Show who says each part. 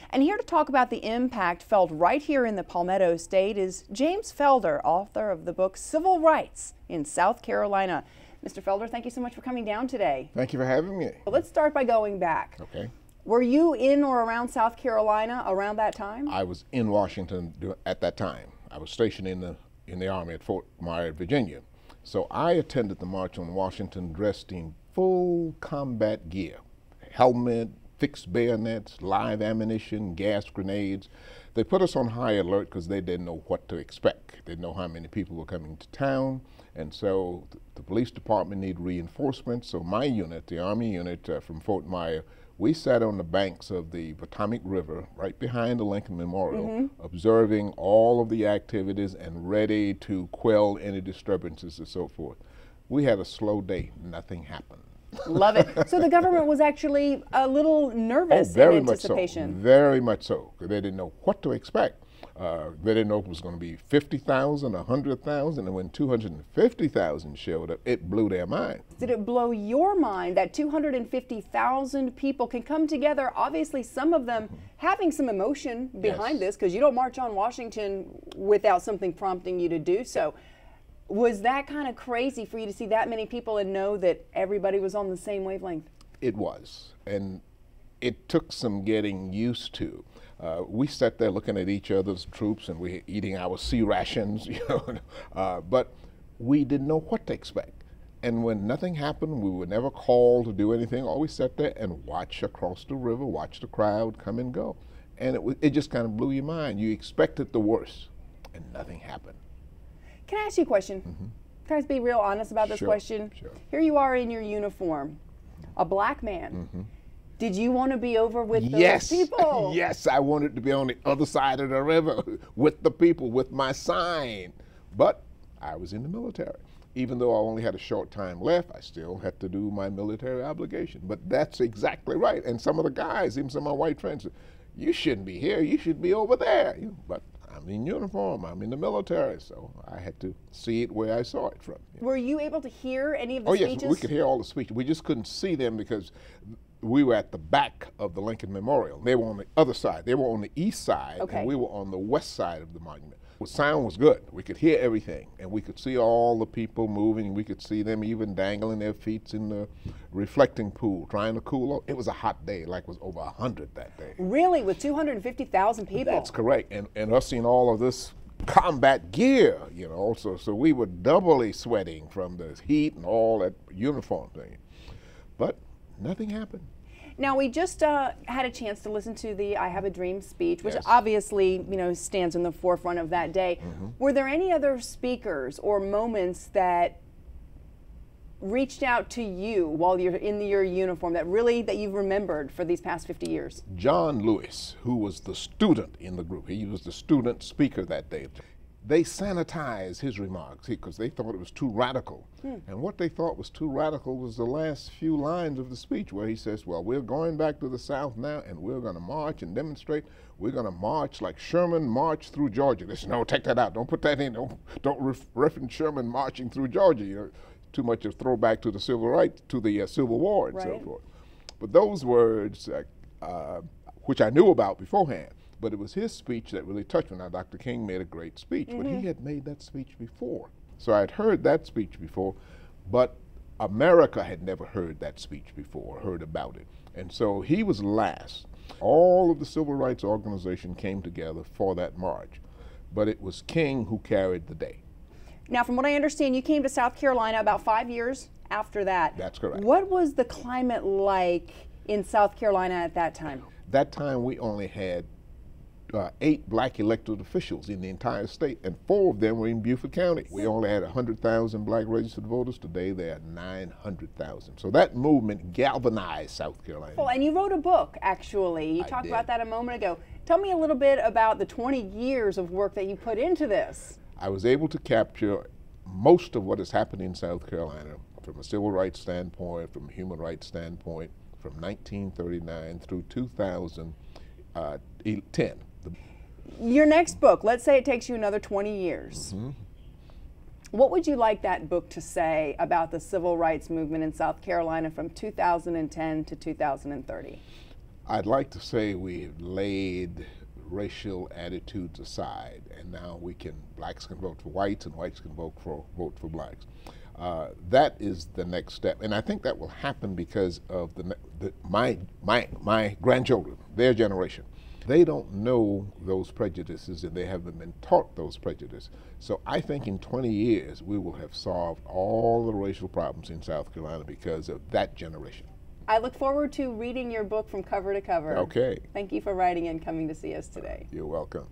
Speaker 1: And here to talk about the impact felt right here in the Palmetto State is James Felder, author of the book Civil Rights in South Carolina. Mr. Felder, thank you so much for coming down today.
Speaker 2: Thank you for having me.
Speaker 1: Well, let's start by going back.
Speaker 2: Okay.
Speaker 1: Were you in or around South Carolina around that time?
Speaker 2: I was in Washington at that time. I was stationed in the Army at Fort Myer, Virginia. So I attended the March on Washington dressed in full combat gear, helmet, fixed bayonets, live ammunition, gas grenades. They put us on high alert because they didn't know what to expect. They didn't know how many people were coming to town, and so the police department needed reinforcements. So my unit, the Army unit from Fort Myer, we sat on the banks of the Potomac River, right behind the Lincoln Memorial, observing all of the activities and ready to quell any disturbances and so forth. We had a slow day. Nothing happened.
Speaker 1: Love it. So the government was actually a little nervous in anticipation.
Speaker 2: Very much so. They didn't know what to expect. They didn't know if it was going to be 50,000, 100,000, and when 250,000 showed up, it blew their mind.
Speaker 1: Did it blow your mind that 250,000 people can come together, obviously some of them having some emotion behind this, because you don't march on Washington without something prompting you to do so. Was that kind of crazy for you to see that many people and know that everybody was on the same wavelength?
Speaker 2: It was, and it took some getting used to. We sat there looking at each other's troops and we eating our sea rations, you know, but we didn't know what to expect. And when nothing happened, we were never called to do anything. Always sat there and watch across the river, watch the crowd come and go. And it just kind of blew your mind. You expected the worst, and nothing happened.
Speaker 1: Can I ask you a question? Can I just be real honest about this question?
Speaker 2: Sure.
Speaker 1: Here you are in your uniform, a black man. Did you want to be over with those people?
Speaker 2: Yes, I wanted to be on the other side of the river with the people, with my sign. But I was in the military. Even though I only had a short time left, I still had to do my military obligation. But that's exactly right. And some of the guys, even some of my white friends, said, you shouldn't be here, you should be over there. But I'm in uniform, I'm in the military, so I had to see it where I saw it from.
Speaker 1: Were you able to hear any of the speeches?
Speaker 2: Yes, we could hear all the speeches. We just couldn't see them because we were at the back of the Lincoln Memorial. They were on the other side. They were on the east side, and we were on the west side of the monument. The sound was good. We could hear everything, and we could see all the people moving. We could see them even dangling their feet in the reflecting pool, trying to cool off. It was a hot day, like it was over 100 that day.
Speaker 1: Really, with 250,000 people?
Speaker 2: That's correct, and us seeing all of this combat gear, you know, also, so we were doubly sweating from the heat and all that uniform thing. But nothing happened.
Speaker 1: Now, we just had a chance to listen to the I Have a Dream speech, which obviously, you know, stands in the forefront of that day. Were there any other speakers or moments that reached out to you while you're in your uniform that you've remembered for these past 50 years?
Speaker 2: John Lewis, who was the student in the group, he was the student speaker that day. They sanitized his remarks because they thought it was too radical. And what they thought was too radical was the last few lines of the speech where he says, well, we're going back to the South now and we're going to march and demonstrate. We're going to march like Sherman marched through Georgia. They said, no, take that out. Don't put that in. Don't reference Sherman marching through Georgia. You know, too much of throwback to the civil rights, to the Civil War and so forth. But those words, which I knew about beforehand, but it was his speech that really touched me. Now, Dr. King made a great speech, but he had made that speech before. So I had heard that speech before, but America had never heard that speech before, heard about it. And so he was last. All of the civil rights organization came together for that march, but it was King who carried the day.
Speaker 1: Now, from what I understand, you came to South Carolina about 5 years after that.
Speaker 2: That's correct.
Speaker 1: What was the climate like in South Carolina at that time?
Speaker 2: That time we only had 8 black elected officials in the entire state, and 4 of them were in Beaufort County. We only had 100,000 black registered voters. Today there are 900,000. So that movement galvanized South Carolina.
Speaker 1: Well, and you wrote a book, actually. You talked about that a moment ago. Tell me a little bit about the 20 years of work that you put into this.
Speaker 2: I was able to capture most of what is happening in South Carolina from a civil rights standpoint, from a human rights standpoint, from 1939 through 2010.
Speaker 1: Your next book, let's say it takes you another 20 years. What would you like that book to say about the civil rights movement in South Carolina from 2010 to 2030?
Speaker 2: I'd like to say we've laid racial attitudes aside, and now blacks can vote for whites, and whites can vote for blacks. That is the next step, and I think that will happen because of my grandchildren, their generation. They don't know those prejudices, and they haven't been taught those prejudices. So I think in 20 years we will have solved all the racial problems in South Carolina because of that generation.
Speaker 1: I look forward to reading your book from cover to cover.
Speaker 2: Okay.
Speaker 1: Thank you for writing and coming to see us today.
Speaker 2: You're welcome.